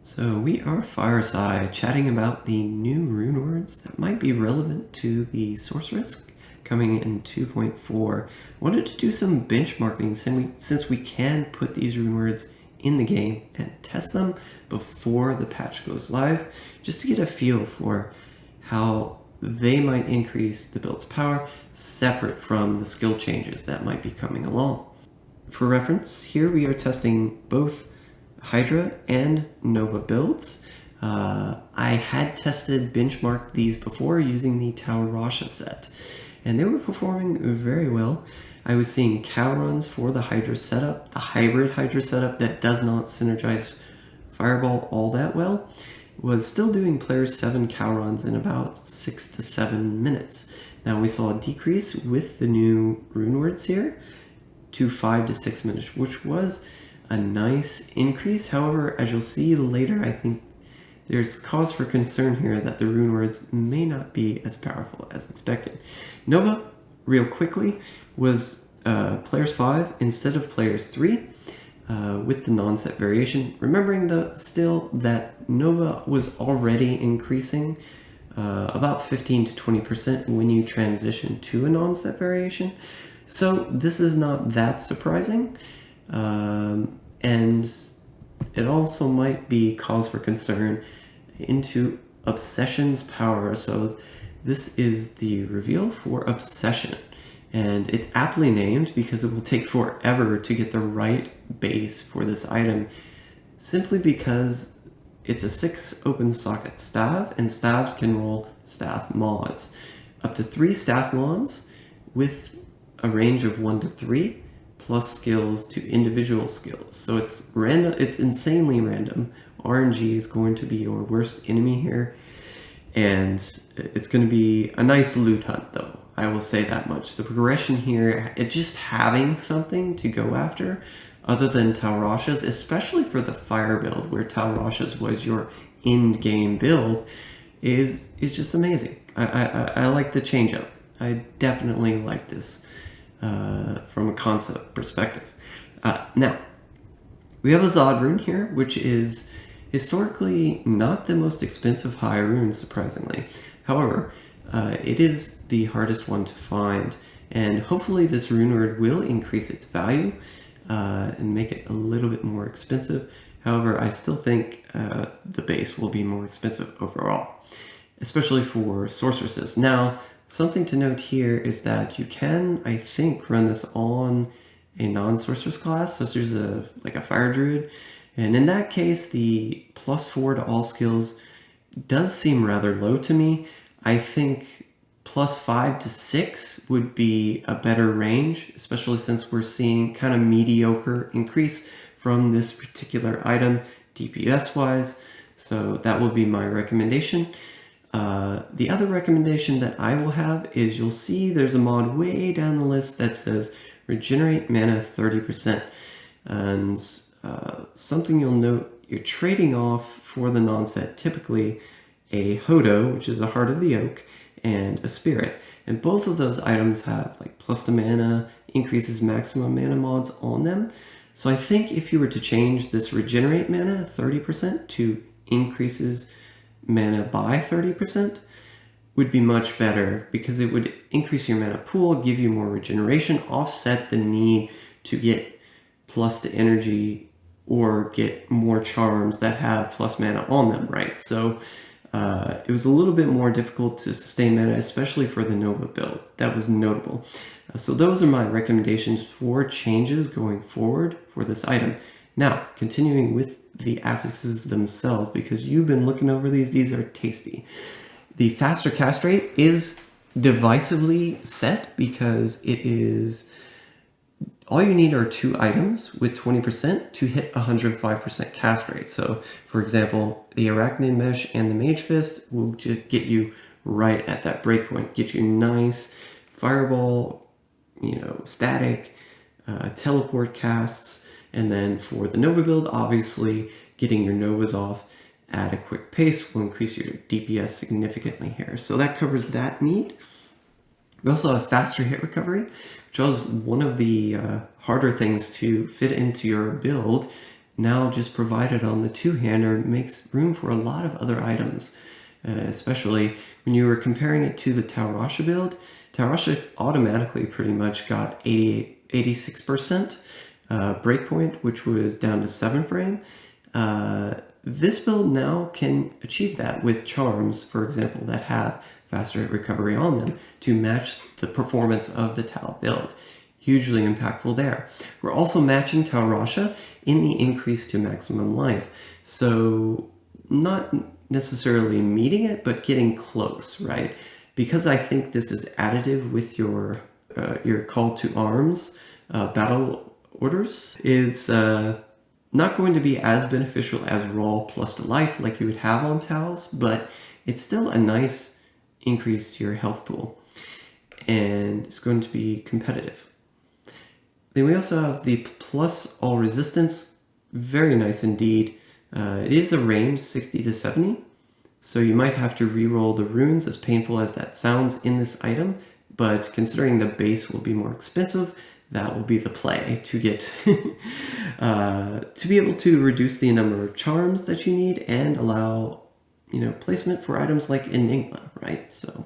So we are fireside chatting about the new rune words that might be relevant to the sorceress coming in 2.4. Wanted to do some benchmarking since we can put these rune words in the game and test them before the patch goes live, just to get a feel for how they might increase the build's power separate from the skill changes that might be coming along. For reference, here we are testing both Hydra and Nova builds. I had tested benchmarked these before using the Taurasha set, and they were performing very well. I was seeing cow runs for the Hydra setup, the hybrid Hydra setup that does not synergize Fireball all that well, was still doing player 7 cow runs in about 6 to 7 minutes. Now we saw a decrease with the new rune words here to 5 to 6 minutes, which was a nice increase. However, as you'll see later, I think there's cause for concern here that the rune words may not be as powerful as expected. Nova, real quickly, was players 5 instead of players 3 with the non-set variation. Remembering though still that Nova was already increasing about 15 to 20% when you transition to a non-set variation. So this is not that surprising. And it also might be cause for concern into Obsession's power. So this is the reveal for Obsession, and it's aptly named because it will take forever to get the right base for this item, simply because it's a 6 open socket staff, and staffs can roll staff mods. Up to 3 staff mods with a range of 1 to 3. Plus skills to individual skills. So it's random. It's insanely random. RNG is going to be your worst enemy here, and it's going to be a nice loot hunt, though. I will say that much. The progression here, just having something to go after other than Taurasha's, especially for the fire build where Taurasha's was your end game build, is just amazing. I like the change up. I definitely like this. From a concept perspective. Now, we have a Zod rune here, which is historically not the most expensive high rune, surprisingly. However, it is the hardest one to find, and hopefully this rune word will increase its value and make it a little bit more expensive. However, I still think the base will be more expensive overall, especially for sorceresses. Now, something to note here is that you can, I think, run this on a non-sorceress class, such as a fire druid, and in that case, the +4 to all skills does seem rather low to me. I think +5 to 6 would be a better range, especially since we're seeing kind of mediocre increase from this particular item DPS-wise. So that will be my recommendation. The other recommendation that I will have is you'll see there's a mod way down the list that says regenerate mana 30%. And something you'll note, you're trading off for the non-set typically a Hodo, which is a Heart of the Oak, and a Spirit. And both of those items have plus to mana, increases maximum mana mods on them. So I think if you were to change this regenerate mana 30% to increases mana by 30%, would be much better, because it would increase your mana pool, give you more regeneration, offset the need to get plus to energy or get more charms that have plus mana on them, right? So it was a little bit more difficult to sustain mana, especially for the Nova build. That was notable. So those are my recommendations for changes going forward for this item. Now, continuing with the affixes themselves, because you've been looking over these are tasty. The faster cast rate is divisively set because it is all you need are 2 items with 20% to hit 105% cast rate. So, for example, the Arachnid Mesh and the Mage Fist will just get you right at that breakpoint, get you nice fireball, static, teleport casts. And then for the Nova build, obviously getting your Novas off at a quick pace will increase your DPS significantly here. So that covers that need. We also have faster hit recovery, which was one of the harder things to fit into your build now just provided on the two-hander makes room for a lot of other items, especially when you were comparing it to the Taurasha build. Taurasha automatically pretty much got 86% breakpoint, which was down to 7 frame. This build now can achieve that with charms, for example, that have faster hit recovery on them to match the performance of the Tau build. Hugely impactful there. We're also matching Taurasha in the increase to maximum life. So not necessarily meeting it, but getting close, right? Because I think this is additive with your call to arms battle orders, it's not going to be as beneficial as raw plus to life like you would have on Taos, but it's still a nice increase to your health pool, and it's going to be competitive. Then we also have the plus all resistance, very nice indeed. It is a range 60 to 70, so you might have to re-roll the runes, as painful as that sounds in this item, but considering the base will be more expensive, that will be the play to get to be able to reduce the number of charms that you need and allow, placement for items like Enigma, right? So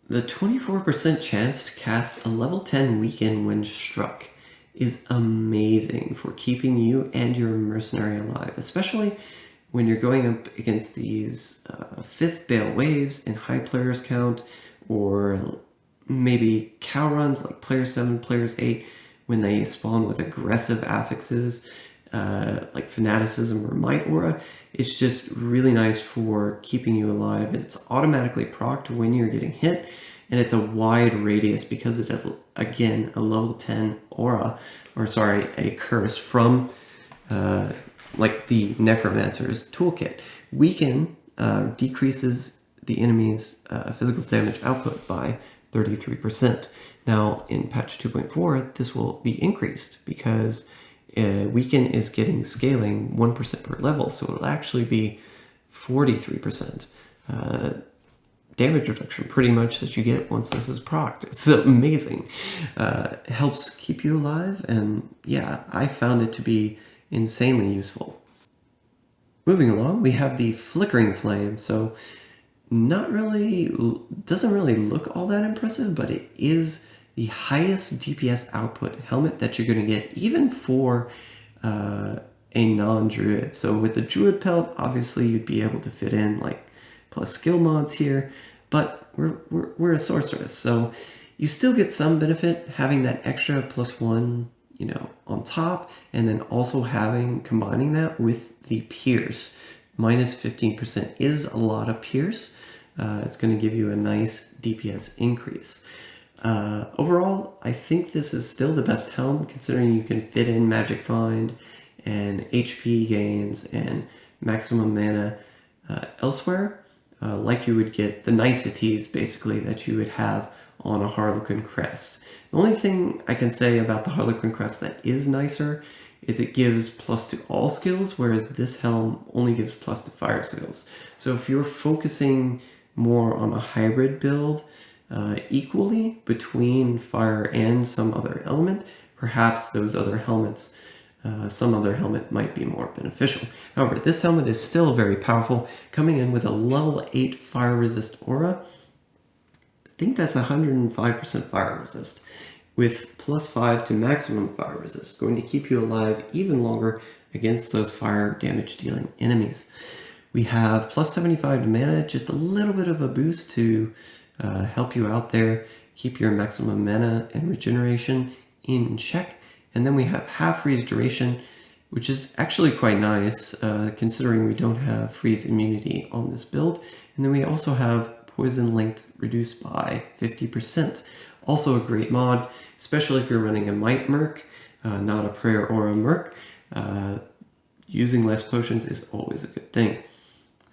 the 24% chance to cast a level 10 weaken when struck is amazing for keeping you and your mercenary alive, especially when you're going up against these 5th Baal waves in high players count, or maybe cow runs like player 7, players 8, when they spawn with aggressive affixes like Fanaticism or Might Aura. It's just really nice for keeping you alive, and it's automatically procced when you're getting hit, and it's a wide radius because it has, again, a level 10 aura, a curse from like the Necromancer's toolkit. Weaken decreases the enemy's physical damage output by 33%. Now in patch 2.4, this will be increased because Weaken is getting scaling 1% per level, so it'll actually be 43% damage reduction pretty much that you get once this is procced. It's amazing. It helps keep you alive, and yeah, I found it to be insanely useful. Moving along, we have the Flickering Flame. So doesn't really look all that impressive, but it is the highest DPS output helmet that you're going to get, even for a non-druid. So with the druid pelt, obviously you'd be able to fit in like plus skill mods here, but we're a sorceress, so you still get some benefit having that extra +1, on top, and then also combining that with the pierce. Minus 15% is a lot of pierce. It's going to give you a nice DPS increase. Overall, I think this is still the best helm, considering you can fit in Magic Find and HP gains and maximum mana elsewhere, like you would get the niceties, basically, that you would have on a Harlequin Crest. The only thing I can say about the Harlequin Crest that is nicer is it gives plus to all skills, whereas this helm only gives plus to fire skills. So if you're focusing more on a hybrid build, equally between fire and some other element, perhaps those other helmets, some other helmet might be more beneficial. However, this helmet is still very powerful, coming in with a level 8 fire resist aura. I think that's 105% fire resist, with +5 to maximum fire resist, going to keep you alive even longer against those fire damage dealing enemies. We have +75 to mana, just a little bit of a boost to help you out there, keep your maximum mana and regeneration in check. And then we have half freeze duration, which is actually quite nice, considering we don't have freeze immunity on this build. And then we also have poison length reduced by 50%. Also a great mod, especially if you're running a Might Merc, not a Prayer or a Merc. Using less potions is always a good thing.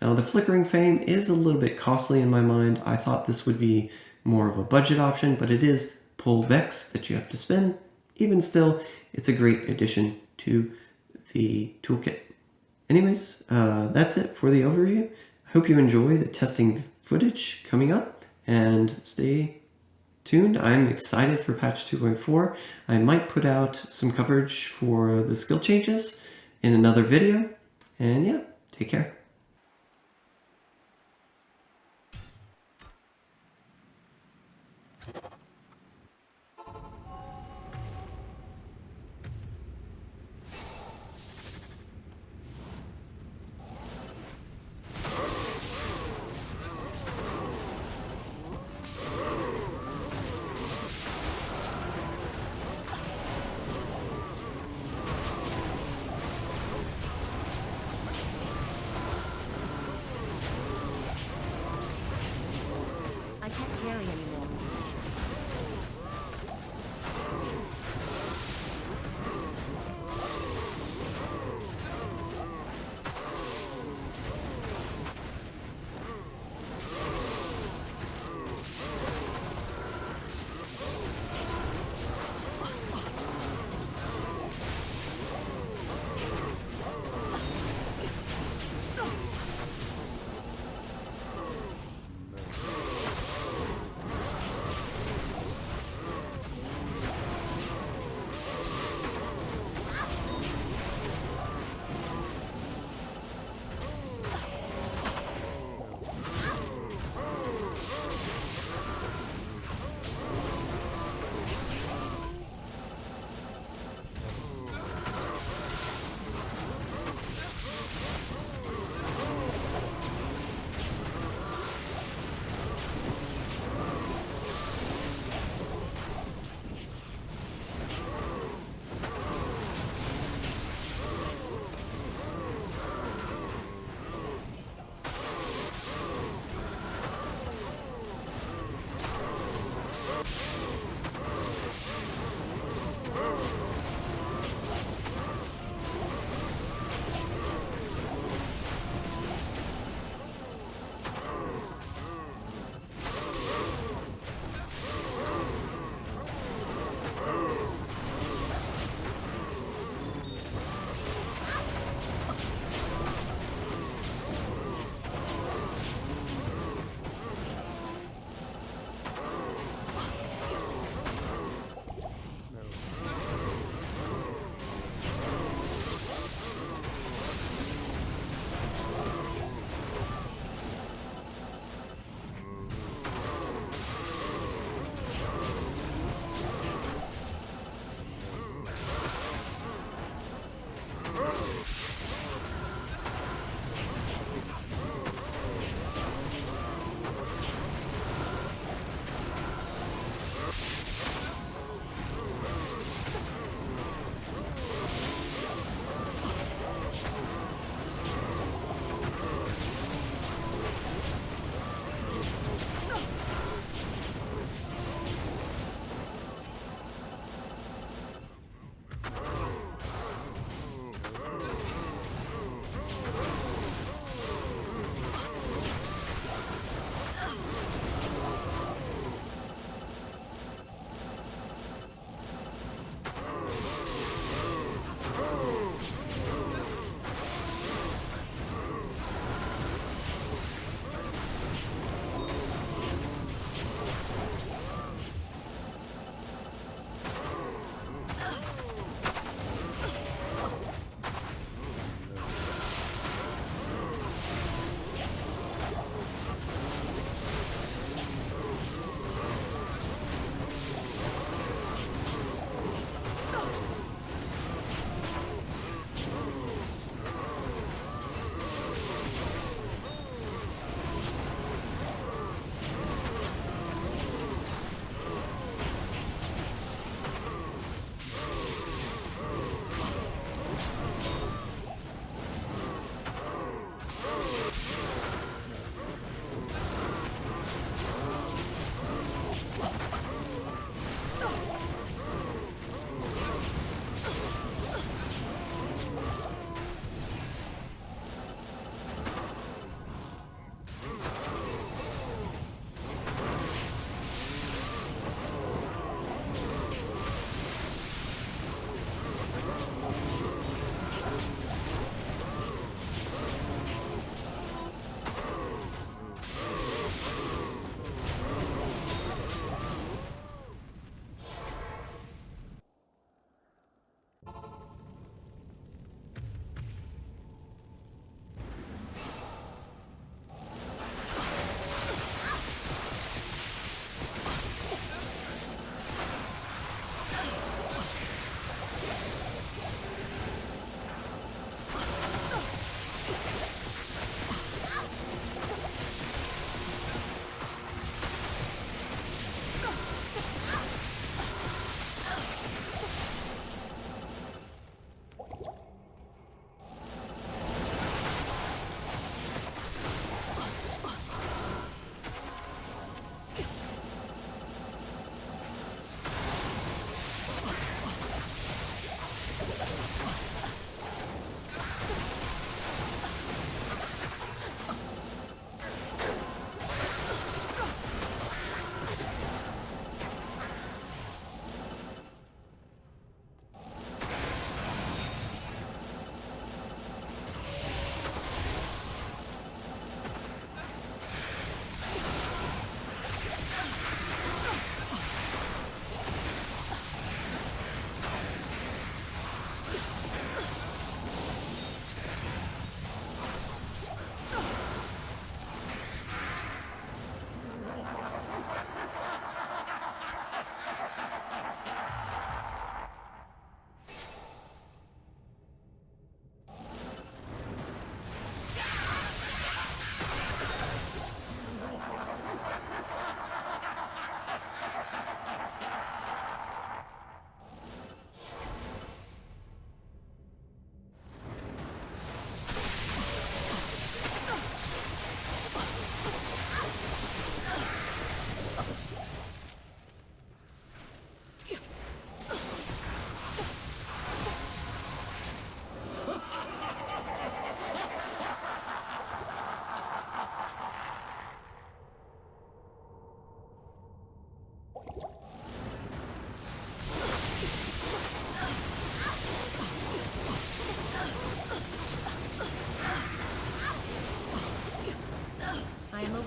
Now the Flickering Flame is a little bit costly in my mind. I thought this would be more of a budget option, but it is pull Vex that you have to spend. Even still, it's a great addition to the toolkit. Anyways, that's it for the overview. I hope you enjoy the testing footage coming up, and stay tuned. I'm excited for patch 2.4. I might put out some coverage for the skill changes in another video. And yeah, take care.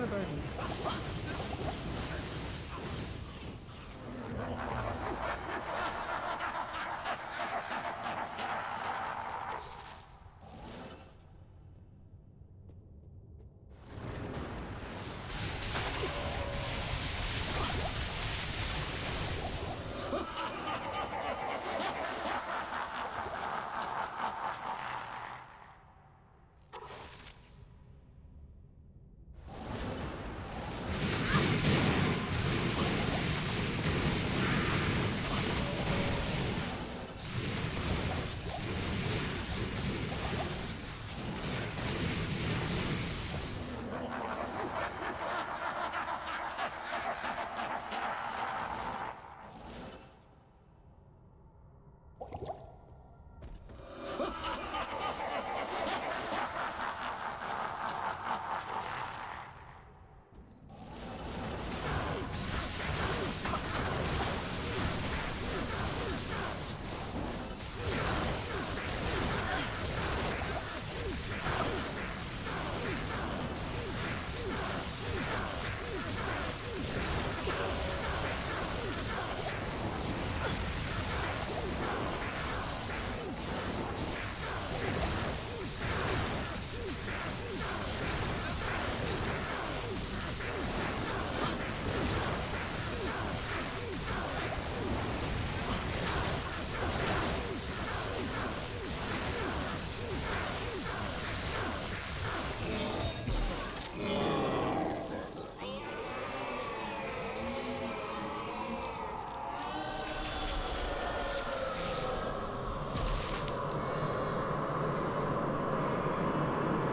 version.